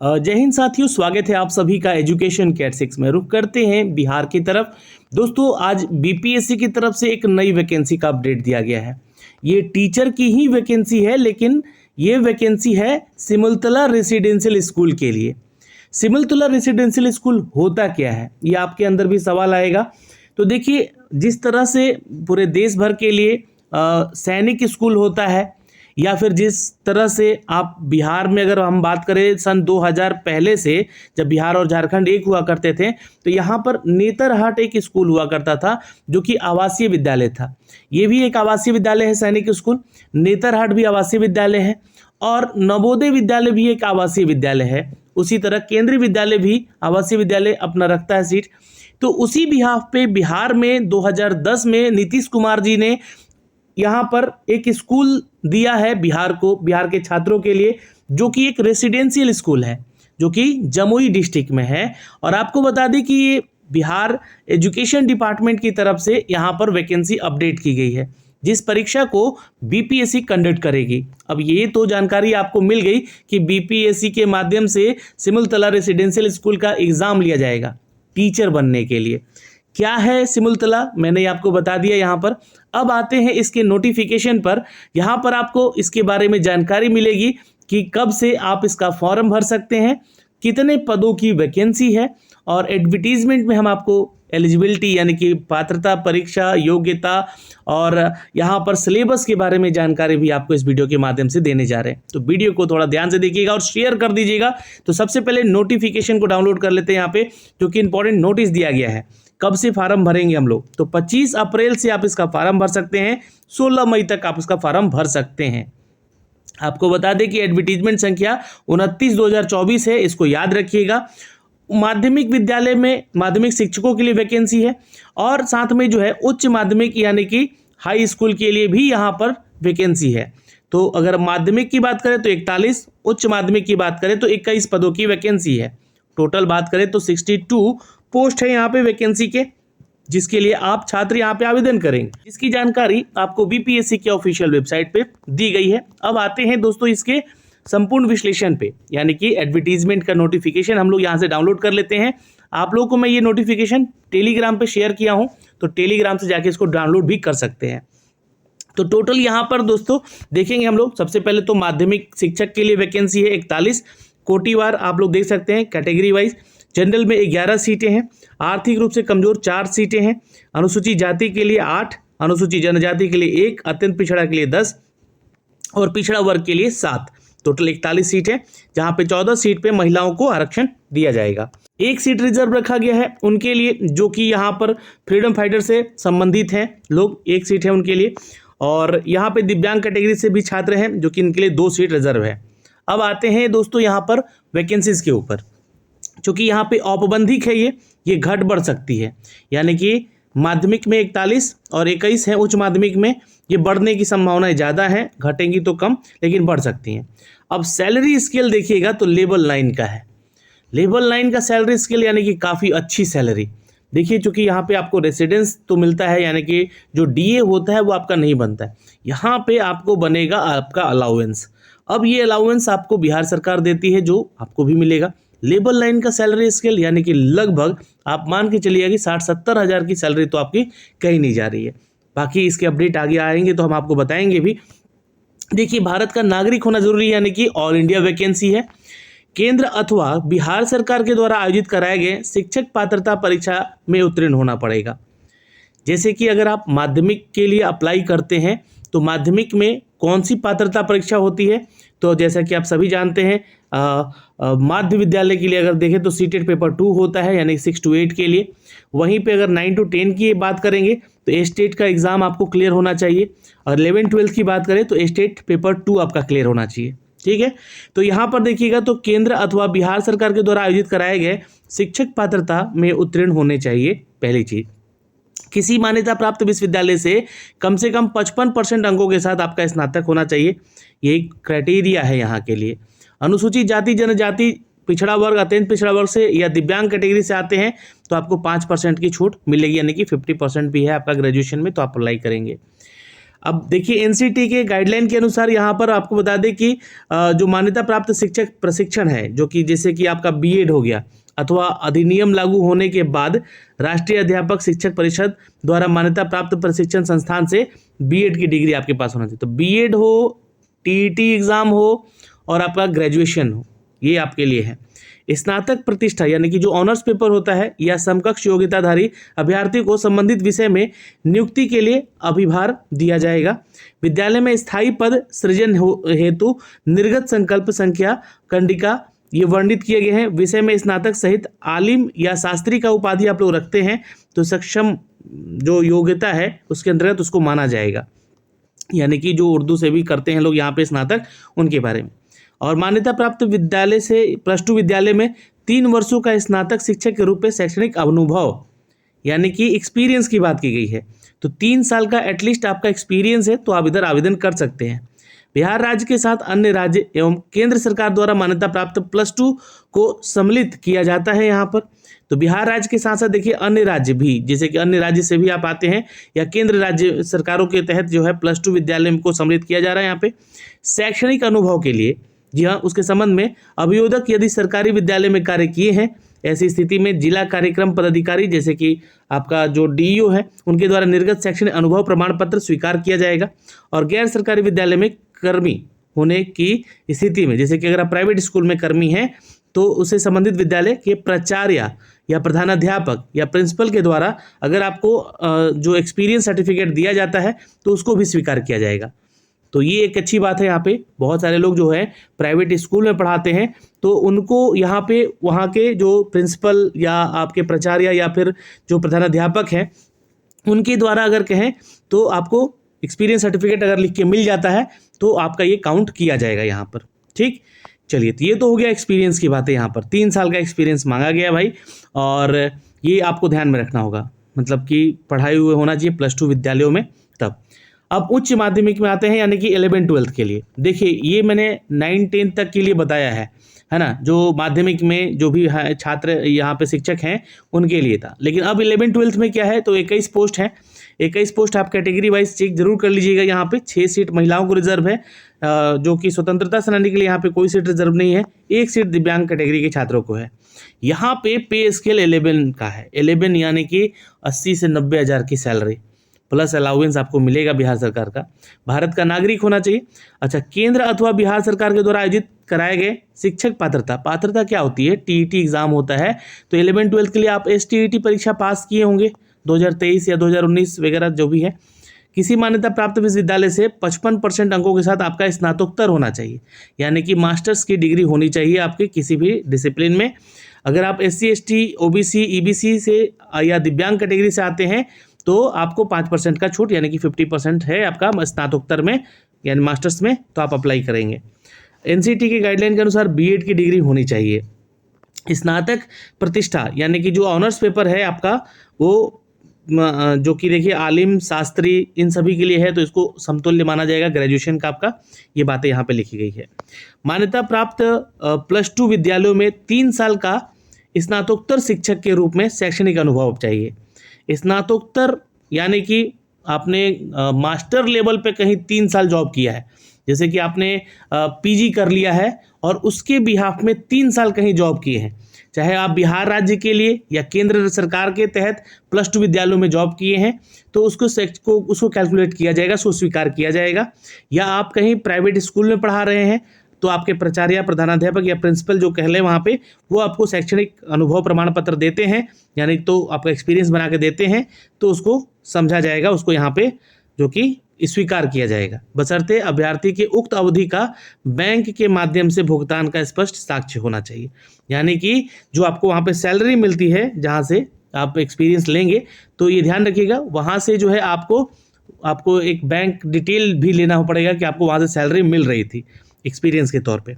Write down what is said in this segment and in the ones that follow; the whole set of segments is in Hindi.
जय हिंद साथियों, स्वागत है आप सभी का एजुकेशन कैट 6 में। रुख करते हैं बिहार की तरफ। दोस्तों, आज बीपीएससी की तरफ से एक नई वैकेंसी का अपडेट दिया गया है। ये टीचर की ही वैकेंसी है, लेकिन ये वैकेंसी है सिमुलतला रेसिडेंशियल स्कूल के लिए। सिमुलतला रेसिडेंशियल स्कूल होता क्या है, ये आपके अंदर भी सवाल आएगा। तो देखिए, जिस तरह से पूरे देश भर के लिए सैनिक स्कूल होता है, या फिर जिस तरह से आप बिहार में अगर हम बात करें सन 2000 पहले से, जब बिहार और झारखंड एक हुआ करते थे, तो यहाँ पर नेतरहाट एक स्कूल हुआ करता था जो कि आवासीय विद्यालय था। ये भी एक आवासीय विद्यालय है, सैनिक स्कूल। नेतरहाट भी आवासीय विद्यालय है और नवोदय विद्यालय भी एक आवासीय विद्यालय है। उसी तरह केंद्रीय विद्यालय भी आवासीय विद्यालय अपना रखता है सीट। तो उसी बिहाफ पे बिहार में 2010 में नीतीश कुमार जी ने यहाँ पर एक स्कूल दिया है बिहार को, बिहार के छात्रों के लिए, जो कि एक रेसिडेंशियल स्कूल है, जो कि जमुई डिस्ट्रिक्ट में है। और आपको बता दें कि ये बिहार एजुकेशन डिपार्टमेंट की तरफ से यहाँ पर वैकेंसी अपडेट की गई है, जिस परीक्षा को बीपीएससी कंडक्ट करेगी। अब ये तो जानकारी आपको मिल गई कि बीपीएससी के माध्यम से सिमुलतला रेसिडेंशियल स्कूल का एग्जाम लिया जाएगा टीचर बनने के लिए। क्या है सिमुलतला, मैंने आपको बता दिया यहाँ पर। अब आते हैं इसके नोटिफिकेशन पर। यहाँ पर आपको इसके बारे में जानकारी मिलेगी कि कब से आप इसका फॉर्म भर सकते हैं, कितने पदों की वैकेंसी है, और एडवर्टीजमेंट में हम आपको एलिजिबिलिटी यानी कि पात्रता, परीक्षा, योग्यता और यहाँ पर सिलेबस के बारे में जानकारी भी आपको इस वीडियो के माध्यम से देने जा रहे हैं। तो वीडियो को थोड़ा ध्यान से देखिएगा और शेयर कर दीजिएगा। तो सबसे पहले नोटिफिकेशन को डाउनलोड कर लेते हैं यहाँ पे, जो कि इंपॉर्टेंट नोटिस दिया गया है। कब से फार्म भरेंगे हम लोग, तो 25 अप्रैल से आप इसका फार्म भर सकते हैं, 16 मई तक आप इसका फार्म भर सकते हैं। आपको बता दें कि एडवर्टीजमेंट संख्या 29/2024 है, इसको याद रखिएगा। माध्यमिक विद्यालय में माध्यमिक शिक्षकों के लिए वैकेंसी है, और साथ में जो है उच्च माध्यमिक यानी कि हाई स्कूल के लिए भी यहाँ पर वैकेंसी है। तो अगर माध्यमिक की बात करें तो 41, उच्च माध्यमिक की बात करें तो 21 पदों की वैकेंसी है। टोटल बात करें तो 62 पोस्ट है यहाँ पे वैकेंसी के, जिसके लिए आप छात्र यहाँ पे आवेदन करेंगे। इसकी जानकारी आपको बीपीएससी के ऑफिशियल वेबसाइट पे दी गई है। अब आते हैं दोस्तों इसके संपूर्ण विश्लेषण पे, यानी कि एडवर्टीजमेंट का नोटिफिकेशन हम लोग यहाँ से डाउनलोड कर लेते हैं। आप लोगों को मैं ये नोटिफिकेशन टेलीग्राम पे शेयर किया हूँ, तो टेलीग्राम से जाके इसको डाउनलोड भी कर सकते हैं। तो टोटल यहाँ पर दोस्तों देखेंगे हम लोग, सबसे पहले तो माध्यमिक शिक्षक के लिए वैकेंसी है 41, कोटिवार आप लोग देख सकते हैं, कैटेगरी वाइज। जनरल में 11 सीटें हैं, आर्थिक रूप से कमजोर 4 सीटें हैं, अनुसूचित जाति के लिए 8, अनुसूचित जनजाति के लिए 1, अत्यंत पिछड़ा के लिए 10 और पिछड़ा वर्ग के लिए 7। टोटल 41 सीट है, जहां पे 14 सीट पे महिलाओं को आरक्षण दिया जाएगा। एक सीट रिजर्व रखा गया है उनके लिए, जो कि यहाँ पर फ्रीडम फाइटर से संबंधित हैं लोग, 1 सीट है उनके लिए। और यहाँ पे दिव्यांग कैटेगरी से भी छात्र हैं, जो कि इनके लिए 2 सीट रिजर्व है। अब आते हैं दोस्तों यहाँ पर वैकेंसीज के ऊपर। चूँकि यहाँ पे औपबंधिक है, ये घट बढ़ सकती है, यानी कि माध्यमिक में 41 और 21 है, उच्च माध्यमिक में ये बढ़ने की संभावनाएं ज़्यादा हैं, घटेंगी तो कम लेकिन बढ़ सकती हैं। अब सैलरी स्केल देखिएगा तो लेवल 9 का है। लेवल 9 का सैलरी स्केल यानी कि काफ़ी अच्छी सैलरी। देखिए, चूँकि यहाँ पे आपको रेसिडेंस तो मिलता है, यानी कि जो डीए होता है वो आपका नहीं बनता है, यहाँ पे आपको बनेगा आपका अलाउंस। अब ये अलाउंस आपको बिहार सरकार देती है, जो आपको भी मिलेगा। लेवल 9 का सैलरी स्केल यानी कि लगभग आप मान के चलिए कि 60-70 हज़ार की सैलरी तो आपकी कहीं नहीं जा रही है। बाकी इसके अपडेट आगे आएंगे तो हम आपको बताएंगे भी। देखिए, भारत का नागरिक होना जरूरी है, यानी कि ऑल इंडिया वैकेंसी है। केंद्र अथवा बिहार सरकार के द्वारा आयोजित कराए गए शिक्षक पात्रता परीक्षा में उत्तीर्ण होना पड़ेगा। जैसे कि अगर आप माध्यमिक के लिए अप्लाई करते हैं तो माध्यमिक में कौन सी पात्रता परीक्षा होती है, तो जैसा कि आप सभी जानते हैं, माध्य विद्यालय के लिए अगर देखें तो सीटेट पेपर 2 होता है, यानी 6 to 8 के लिए। वहीं पे अगर 9 to 10 की बात करेंगे तो स्टेट का एग्ज़ाम आपको क्लियर होना चाहिए, और 11-12 की बात करें तो स्टेट पेपर 2 आपका क्लियर होना चाहिए। ठीक है, तो यहाँ पर देखिएगा तो केंद्र अथवा बिहार सरकार के द्वारा आयोजित कराए गए शिक्षक पात्रता में उत्तीर्ण होने चाहिए। पहली चीज़, किसी मान्यता प्राप्त विश्वविद्यालय से कम 55% अंकों के साथ आपका स्नातक होना चाहिए, ये एक क्राइटेरिया है यहाँ के लिए। अनुसूचित जाति, जनजाति, पिछड़ा वर्ग, अत्यंत पिछड़ा वर्ग से या दिव्यांग कैटेगरी से आते हैं तो आपको 5% की छूट मिलेगी, यानी कि 50% भी है आपका ग्रेजुएशन में, तो आप अप्लाई करेंगे। अब देखिए एनसीटी के गाइडलाइन के अनुसार यहाँ पर आपको बता दें कि जो मान्यता प्राप्त शिक्षक प्रशिक्षण है, जो कि जैसे कि आपका बीएड हो गया अथवा अधिनियम लागू होने के बाद राष्ट्रीय अध्यापक शिक्षक परिषद द्वारा मान्यता प्राप्त प्रशिक्षण संस्थान से बीएड की डिग्री आपके पास होना चाहिए। तो बीएड हो, टीईटी एग्जाम हो और आपका ग्रेजुएशन हो, ये आपके लिए है। स्नातक प्रतिष्ठा यानी कि जो ऑनर्स पेपर होता है या समकक्ष योग्यताधारी अभ्यर्थी को संबंधित विषय में नियुक्ति के लिए अभिभार दिया जाएगा। विद्यालय में स्थायी पद सृजन हेतु निर्गत संकल्प संख्या कंडिका ये वर्णित किए गए हैं। विषय में स्नातक सहित आलिम या शास्त्री का उपाधि आप लोग रखते हैं तो सक्षम जो योग्यता है उसके अंतर्गत उसको माना जाएगा, यानी कि जो उर्दू से भी करते हैं लोग यहाँ पे स्नातक, उनके बारे में। और मान्यता प्राप्त विद्यालय से +2 विद्यालय में 3 वर्षों का स्नातक शिक्षक के रूप में शैक्षणिक अनुभव यानी कि एक्सपीरियंस की बात की गई है। तो 3 साल का एटलीस्ट आपका एक्सपीरियंस है तो आप इधर आवेदन कर सकते हैं। बिहार राज्य के साथ अन्य राज्य एवं केंद्र सरकार द्वारा मान्यता प्राप्त +2 को सम्मिलित किया जाता है यहाँ पर। तो बिहार राज्य के साथ साथ देखिए अन्य राज्य भी, जैसे कि अन्य राज्य से भी आप आते हैं या केंद्र राज्य सरकारों के तहत जो है +2 विद्यालय को सम्मिलित किया जा रहा है यहाँ पे शैक्षणिक अनुभव के लिए। जी हाँ, उसके संबंध में अभियोजक यदि सरकारी विद्यालय में कार्य किए हैं, ऐसी स्थिति में जिला कार्यक्रम पदाधिकारी जैसे कि आपका जो डीईओ है उनके द्वारा निर्गत शैक्षणिक अनुभव प्रमाण पत्र स्वीकार किया जाएगा। और गैर सरकारी विद्यालय में कर्मी होने की स्थिति में, जैसे कि अगर आप प्राइवेट स्कूल में कर्मी हैं तो उससे संबंधित विद्यालय के प्राचार्य या प्रधानाध्यापक या प्रिंसिपल के द्वारा अगर आपको जो एक्सपीरियंस सर्टिफिकेट दिया जाता है तो उसको भी स्वीकार किया जाएगा। तो ये एक अच्छी बात है। यहाँ पे बहुत सारे लोग जो है प्राइवेट स्कूल में पढ़ाते हैं तो उनको यहाँ पे वहाँ के जो प्रिंसिपल या आपके प्राचार्य या फिर जो प्रधानाध्यापक हैं उनके द्वारा अगर कहें तो आपको एक्सपीरियंस सर्टिफिकेट अगर लिख के मिल जाता है तो आपका ये काउंट किया जाएगा यहाँ पर। ठीक, चलिए, तो ये तो हो गया एक्सपीरियंस की बातें। यहाँ पर 3 साल का एक्सपीरियंस मांगा गया भाई, और ये आपको ध्यान में रखना होगा, मतलब कि पढ़ाई हुए होना चाहिए +2 विद्यालयों में। तब अब उच्च माध्यमिक में आते हैं, यानी कि 11-12 के लिए। देखिए ये मैंने 9-10 तक के लिए बताया है ना, जो माध्यमिक में जो भी छात्र यहाँ पे शिक्षक हैं उनके लिए था। लेकिन अब 11-12 में क्या है, तो 21 पोस्ट हैं। 21 पोस्ट आप कैटेगरी वाइज चेक जरूर कर लीजिएगा। यहाँ पे 6 सीट महिलाओं को रिजर्व है, जो कि स्वतंत्रता सेनानी के लिए यहाँ पे कोई सीट रिजर्व नहीं है। 1 सीट दिव्यांग कैटेगरी के छात्रों को है। यहाँ पे पे स्केल 11 का है। 11 यानी कि 80 से 90 हज़ार की सैलरी प्लस अलाउंस आपको मिलेगा बिहार सरकार का। भारत का नागरिक होना चाहिए। अच्छा, केंद्र अथवा बिहार सरकार के द्वारा आयोजित कराए गए शिक्षक पात्रता क्या होती है, टीईटी एग्जाम होता है। तो 11-12 के लिए आप एसटीईटी परीक्षा पास किए होंगे 2023 या 2019 वगैरह जो भी है। किसी मान्यता प्राप्त विश्वविद्यालय से 55% अंकों के साथ आपका स्नातकोत्तर होना चाहिए, यानी कि मास्टर्स की डिग्री होनी चाहिए आपके किसी भी डिसिप्लिन में। अगर आप SC ST OBC EBC से या दिव्यांग कैटेगरी से आते हैं तो आपको 5% का छूट यानी कि 50% है आपका स्नातकोत्तर में यानी मास्टर्स में, तो आप अप्लाई करेंगे। एनसीटी के गाइडलाइन के अनुसार बीएड की डिग्री होनी चाहिए। स्नातक प्रतिष्ठा यानी कि जो ऑनर्स पेपर है आपका वो जो कि देखिए आलिम शास्त्री इन सभी के लिए है, तो इसको समतुल्य माना जाएगा ग्रेजुएशन का आपका। ये बातें यहाँ पे लिखी गई है। मान्यता प्राप्त +2 विद्यालयों में 3 साल का स्नातकोत्तर शिक्षक के रूप में शैक्षणिक अनुभव चाहिए। स्नातकोत्तर यानी कि आपने मास्टर लेवल पे कहीं 3 साल जॉब किया है, जैसे कि आपने पीजी कर लिया है और उसके बिहाफ में 3 साल कहीं जॉब किए हैं, चाहे आप बिहार राज्य के लिए या केंद्र सरकार के तहत +2 विद्यालयों में जॉब किए हैं, तो उसको कैलकुलेट किया जाएगा, उसको स्वीकार किया जाएगा। या आप कहीं प्राइवेट स्कूल में पढ़ा रहे हैं तो आपके प्राचार्य प्रधानाध्यापक या प्रिंसिपल जो कह लें वहाँ पे वो आपको शैक्षणिक अनुभव प्रमाण पत्र देते हैं, यानी तो आपका एक्सपीरियंस बना के देते हैं, तो उसको समझा जाएगा, उसको यहाँ पे जो कि स्वीकार किया जाएगा, बशर्ते अभ्यर्थी के उक्त अवधि का बैंक के माध्यम से भुगतान का स्पष्ट साक्ष्य होना चाहिए। यानी कि जो आपको वहाँ पे सैलरी मिलती है जहाँ से आप एक्सपीरियंस लेंगे, तो ये ध्यान रखिएगा वहाँ से जो है आपको एक बैंक डिटेल भी लेना पड़ेगा कि आपको वहाँ से सैलरी मिल रही थी एक्सपीरियंस के तौर पे।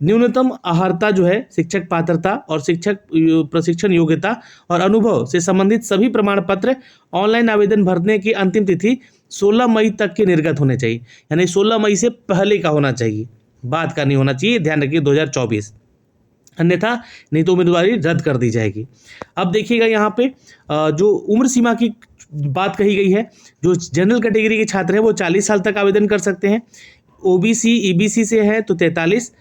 न्यूनतम अर्हता जो है शिक्षक पात्रता और शिक्षक प्रशिक्षण योग्यता और अनुभव से संबंधित सभी प्रमाण पत्र ऑनलाइन आवेदन भरने की अंतिम तिथि 16 मई तक के निर्गत होने चाहिए, यानी 16 मई से पहले का होना चाहिए, बाद का नहीं होना चाहिए, ध्यान रखिए 2024, अन्यथा नहीं तो उम्मीदवारी रद्द कर दी जाएगी। अब देखिएगा यहाँ पे जो उम्र सीमा की बात कही गई है। जो जनरल कैटेगरी के छात्र हैं वो 40 साल तक आवेदन कर सकते हैं। ओबीसी ईबीसी से है तो 43,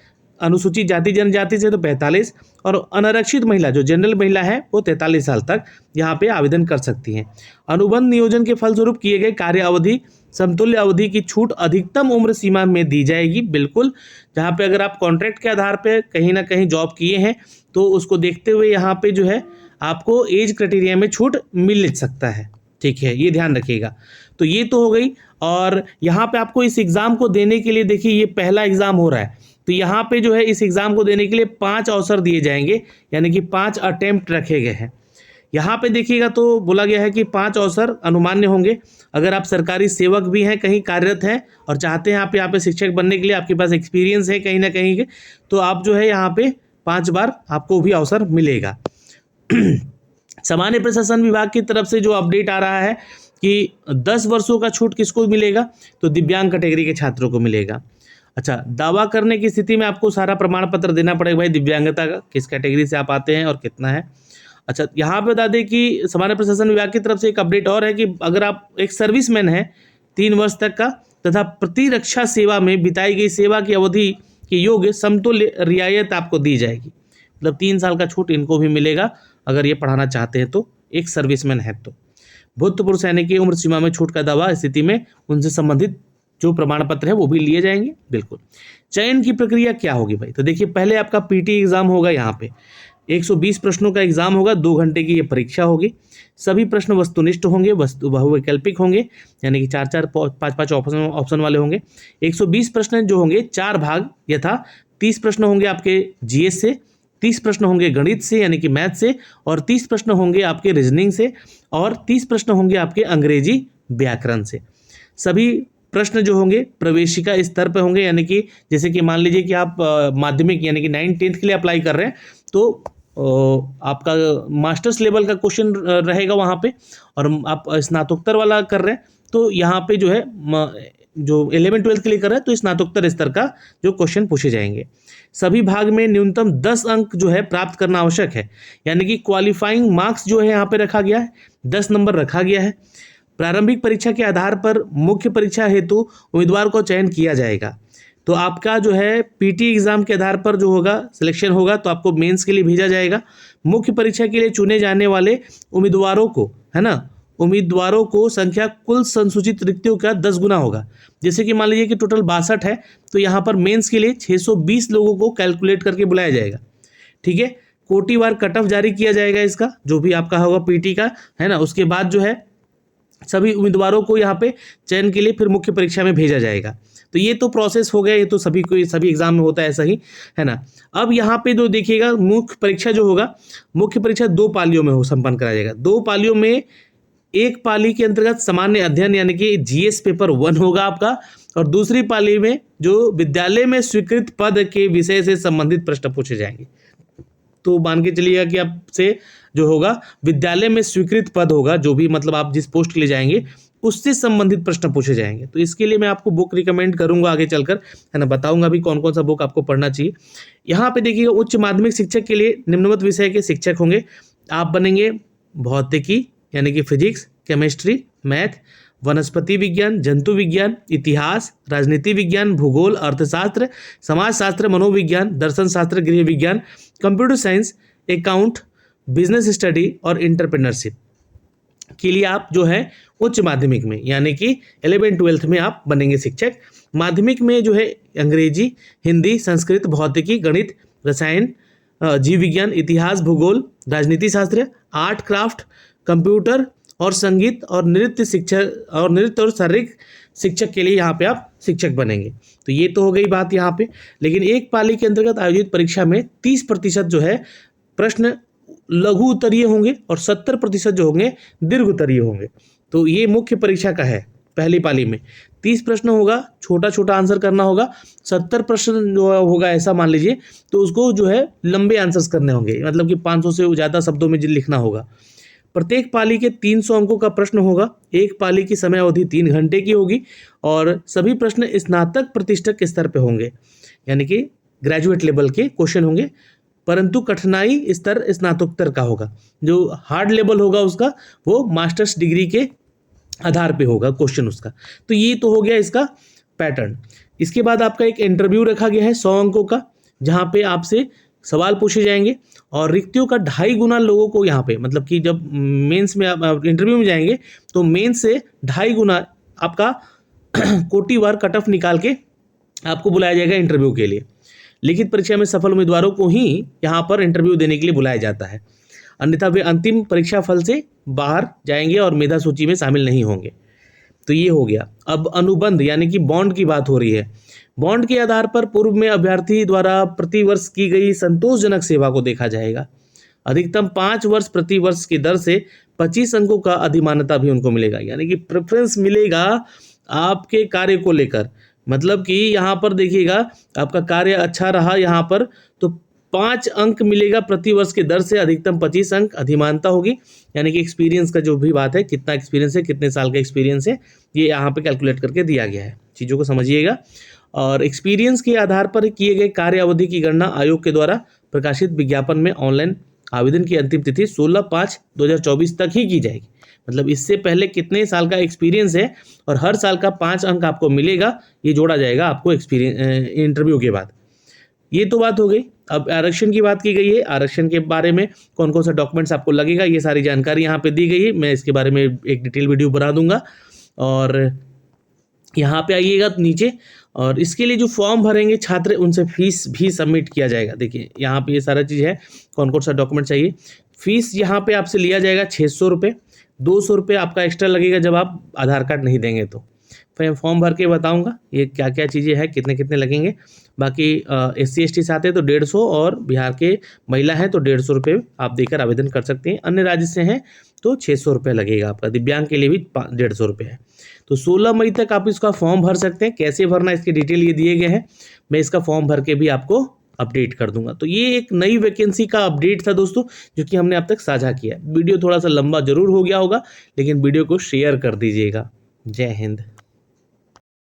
अनुसूचित जाति जनजाति से तो 45, और अनारक्षित महिला जो जनरल महिला है वो 43 साल तक यहाँ पे आवेदन कर सकती हैं। अनुबंध नियोजन के फलस्वरूप किए गए कार्य अवधि समतुल्य अवधि की छूट अधिकतम उम्र सीमा में दी जाएगी। बिल्कुल, जहाँ पे अगर आप कॉन्ट्रैक्ट के आधार पे कहीं ना कहीं जॉब किए हैं तो उसको देखते हुए यहाँ पे जो है आपको एज क्राइटेरिया में छूट मिल सकता है। ठीक है, ये ध्यान रखिएगा। तो ये तो हो गई। और यहाँ पे आपको इस एग्ज़ाम को देने के लिए देखिए ये पहला एग्ज़ाम हो रहा है, तो यहाँ पे जो है इस एग्ज़ाम को देने के लिए 5 अवसर दिए जाएंगे, यानी कि 5 अटेम्प्ट रखे गए हैं। यहाँ पे देखिएगा तो बोला गया है कि 5 अवसर अनुमान्य होंगे। अगर आप सरकारी सेवक भी हैं, कहीं कार्यरत हैं और चाहते हैं आप यहाँ पे शिक्षक बनने के लिए, आपके पास एक्सपीरियंस है कहीं ना कहीं के, तो आप जो है यहाँ पे 5 बार आपको भी अवसर मिलेगा। सामान्य प्रशासन विभाग की तरफ से जो अपडेट आ रहा है कि 10 वर्षों का छूट किसको मिलेगा, तो दिव्यांग कैटेगरी के छात्रों को मिलेगा। अच्छा, दावा करने की स्थिति में आपको सारा प्रमाण पत्र देना पड़ेगा भाई, दिव्यांगता का किस कैटेगरी से आप आते हैं और कितना है। अच्छा, यहाँ पे बता दें कि सामान्य प्रशासन विभाग की तरफ से एक अपडेट और है कि अगर आप एक सर्विसमैन हैं 3 वर्ष तक का तथा प्रतिरक्षा सेवा में बिताई गई सेवा की अवधि के योग्य समतुल्य रियायत आपको दी जाएगी। मतलब 3 साल का छूट इनको भी मिलेगा अगर ये पढ़ाना चाहते हैं तो, एक सर्विसमैन है तो। भूतपूर्व सैनिक की उम्र सीमा में छूट का दावा स्थिति में उनसे संबंधित जो प्रमाण पत्र है वो भी लिए जाएंगे। बिल्कुल। चयन की प्रक्रिया क्या होगी भाई, तो देखिए पहले आपका पीटी एग्जाम होगा, यहाँ पे 120 प्रश्नों का एग्जाम होगा, 2 घंटे की ये परीक्षा होगी। सभी प्रश्न वस्तुनिष्ठ होंगे, बहुवैकल्पिक होंगे, यानी कि 4-4 5-5 ऑप्शन वाले होंगे। 120 प्रश्न जो होंगे 4 भाग यथा 30 प्रश्न होंगे आपके जीएस से, 30 प्रश्न होंगे गणित से यानी कि मैथ से, और 30 प्रश्न होंगे आपके रीजनिंग से, और 30 प्रश्न होंगे आपके अंग्रेजी व्याकरण से। सभी प्रश्न जो होंगे प्रवेशिका स्तर पर होंगे, यानी कि जैसे कि मान लीजिए कि आप माध्यमिक यानी कि 9th-10th के लिए अप्लाई कर रहे हैं तो आपका मास्टर्स लेवल का क्वेश्चन रहेगा वहाँ पे, और आप स्नातकोत्तर वाला कर रहे हैं तो यहाँ पे जो है जो 11th-12th के लिए कर रहे हैं तो स्नातकोत्तर स्तर का जो क्वेश्चन पूछे जाएंगे। सभी भाग में न्यूनतम 10 अंक जो है प्राप्त करना आवश्यक है, यानी कि क्वालिफाइंग मार्क्स जो है यहाँ पे रखा गया है, 10 नंबर रखा गया है। प्रारंभिक परीक्षा के आधार पर मुख्य परीक्षा हेतु उम्मीदवार को चयन किया जाएगा। तो आपका जो है पीटी एग्जाम के आधार पर जो होगा सिलेक्शन होगा तो आपको मेंस के लिए भेजा जाएगा। मुख्य परीक्षा के लिए चुने जाने वाले उम्मीदवारों को, है ना, उम्मीदवारों को संख्या कुल संसूचित रिक्तियों का 10 गुना होगा। जैसे कि मान लीजिए कि टोटल 62 है तो यहाँ पर मेंस के लिए 620 लोगों को कैलकुलेट करके बुलाया जाएगा। ठीक है, कोटिवार कट ऑफ जारी किया जाएगा इसका, जो भी आपका होगा पीटी का, है ना। उसके बाद जो है सभी उम्मीदवारों को यहाँ पे चयन के लिए फिर मुख्य परीक्षा में भेजा जाएगा। तो ये तो प्रोसेस हो गया, ये तो सभी एग्जाम में होता है ऐसा ही, है ना। अब यहाँ पे जो देखिएगा मुख्य परीक्षा जो होगा, मुख्य परीक्षा 2 पालियों में संपन्न कराया जाएगा। 2 पालियों में एक पाली के अंतर्गत सामान्य अध्ययन यानी कि जीएस पेपर 1 होगा आपका, और दूसरी पाली में जो विद्यालय में स्वीकृत पद के विषय से संबंधित प्रश्न पूछे जाएंगे। तो मान के चलिएगा कि आपसे जो होगा विद्यालय में स्वीकृत पद होगा, जो भी मतलब आप जिस पोस्ट के लिए जाएंगे उससे संबंधित प्रश्न पूछे जाएंगे। तो इसके लिए मैं आपको बुक रिकमेंड करूंगा आगे चलकर, है ना, बताऊंगा भी कौन कौन सा बुक आपको पढ़ना चाहिए। यहाँ पे देखिएगा उच्च माध्यमिक शिक्षक के लिए निम्नलिखित विषय के शिक्षक होंगे। आप बनेंगे भौतिकी यानी कि फिजिक्स, केमिस्ट्री, मैथ, वनस्पति विज्ञान, जंतु विज्ञान, इतिहास, राजनीति विज्ञान, भूगोल, अर्थशास्त्र, समाजशास्त्र, मनोविज्ञान, दर्शन शास्त्र, गृह विज्ञान, computer science, account, business study और एंटरप्रेन्योरशिप के लिए आप जो है उच्च माध्यमिक में यानी कि 11th-12th में आप बनेंगे शिक्षक। माध्यमिक में जो है अंग्रेजी, हिंदी, संस्कृत, भौतिकी, गणित, रसायन, जीव विज्ञान, इतिहास, भूगोल, राजनीति शास्त्र, आर्ट क्राफ्ट, कंप्यूटर और संगीत और नृत्य शिक्षक और नृत्य और शारीरिक शिक्षक के लिए यहाँ पे आप शिक्षक बनेंगे। तो ये तो हो गई बात यहाँ पे। लेकिन एक पाली के अंतर्गत आयोजित परीक्षा में 30% जो है प्रश्न लघु उत्तरीय होंगे और 70% जो होंगे दीर्घ उत्तरीय होंगे। तो ये मुख्य परीक्षा का है। पहली पाली में 30 प्रश्न होगा, छोटा छोटा आंसर करना होगा। 70 प्रश्न जो होगा ऐसा मान लीजिए, तो उसको जो है लंबे आंसर्स करने होंगे, मतलब कि 500 से ज़्यादा शब्दों में लिखना होगा। प्रत्येक पाली के 300 अंकों का प्रश्न होगा। एक पाली की समय अवधि 3 घंटे की होगी और सभी प्रश्न स्नातक प्रतिष्ठक स्तर पे होंगे, यानी कि ग्रेजुएट लेवल के क्वेश्चन होंगे। परंतु कठिनाई स्तर स्नातकोत्तर का होगा। जो हार्ड लेवल होगा उसका वो मास्टर्स डिग्री के आधार पे होगा क्वेश्चन उसका। तो ये तो हो गया इसका पैटर्न। इसके बाद आपका एक इंटरव्यू रखा गया है 100 अंकों का, जहाँ पे आपसे सवाल पूछे जाएंगे और रिक्तियों का 2.5 गुना लोगों को यहाँ पे, मतलब कि जब मेंस में आप इंटरव्यू में जाएंगे तो मेंस से 2.5 गुना आपका कोटिवार कट ऑफ निकाल के आपको बुलाया जाएगा इंटरव्यू के लिए। लिखित परीक्षा में सफल उम्मीदवारों को ही यहाँ पर इंटरव्यू देने के लिए बुलाया जाता है, अन्यथा वे अंतिम परीक्षा फल से बाहर जाएंगे और मेधा सूची में शामिल नहीं होंगे। तो ये हो गया। अब अनुबंध यानी कि बॉन्ड की बात हो रही है। बॉन्ड के आधार पर पूर्व में अभ्यर्थी द्वारा प्रतिवर्ष की गई संतोषजनक सेवा को देखा जाएगा। अधिकतम 5 वर्ष प्रति वर्ष की दर से 25 अंकों का अधिमान्यता भी उनको मिलेगा, यानी कि प्रेफरेंस मिलेगा आपके कार्य को लेकर। मतलब कि यहाँ पर देखिएगा आपका कार्य अच्छा रहा यहाँ पर तो 5 अंक मिलेगा प्रति वर्ष की दर से, अधिकतम 25 अंक अधिमानता होगी। यानी कि एक्सपीरियंस का जो भी बात है, कितना एक्सपीरियंस है, कितने साल का एक्सपीरियंस है, ये यहाँ पे कैलकुलेट करके दिया गया है। चीज़ों को समझिएगा। और एक्सपीरियंस के आधार पर किए गए कार्य अवधि की गणना आयोग के द्वारा प्रकाशित विज्ञापन में ऑनलाइन आवेदन की अंतिम तिथि 16/5/2024 तक ही की जाएगी। मतलब इससे पहले कितने साल का एक्सपीरियंस है और हर साल का 5 अंक आपको मिलेगा, ये जोड़ा जाएगा आपको एक्सपीरियंस इंटरव्यू के बाद। ये तो बात हो गई। अब आरक्षण की बात की गई है। आरक्षण के बारे में कौन कौन सा डॉक्यूमेंट्स आपको लगेगा, ये सारी जानकारी यहाँ पे दी गई है। मैं इसके बारे में एक डिटेल वीडियो बना दूंगा। और यहाँ पे आइएगा नीचे, और इसके लिए जो फॉर्म भरेंगे छात्र, उनसे फीस भी सबमिट किया जाएगा। देखिए यहाँ पे ये सारा चीज़ है, कौन कौन सा डॉक्यूमेंट चाहिए। फीस यहाँ पे आपसे लिया जाएगा 600 रुपये। 200 रुपये आपका एक्स्ट्रा लगेगा जब आप आधार कार्ड नहीं देंगे तो। फिर फॉर्म भर के बताऊंगा ये क्या क्या चीज़ें हैं, कितने कितने लगेंगे। बाकी SC ST से आते हैं तो 150, और बिहार के महिला हैं तो 150 रुपये आप देकर आवेदन कर सकते हैं। अन्य राज्य से हैं तो 600 रुपये लगेगा आपका। दिव्यांग के लिए भी 150 रुपये है। तो 16 मई तक आप इसका फॉर्म भर सकते हैं। कैसे भरना इसकी डिटेल ये दिए गए हैं, मैं इसका फॉर्म भर के भी आपको अपडेट कर दूंगा। तो ये एक नई वैकेंसी का अपडेट था दोस्तों, जो कि हमने अब तक साझा किया। वीडियो थोड़ा सा लंबा जरूर हो गया होगा, लेकिन वीडियो को शेयर कर दीजिएगा। जय हिंद।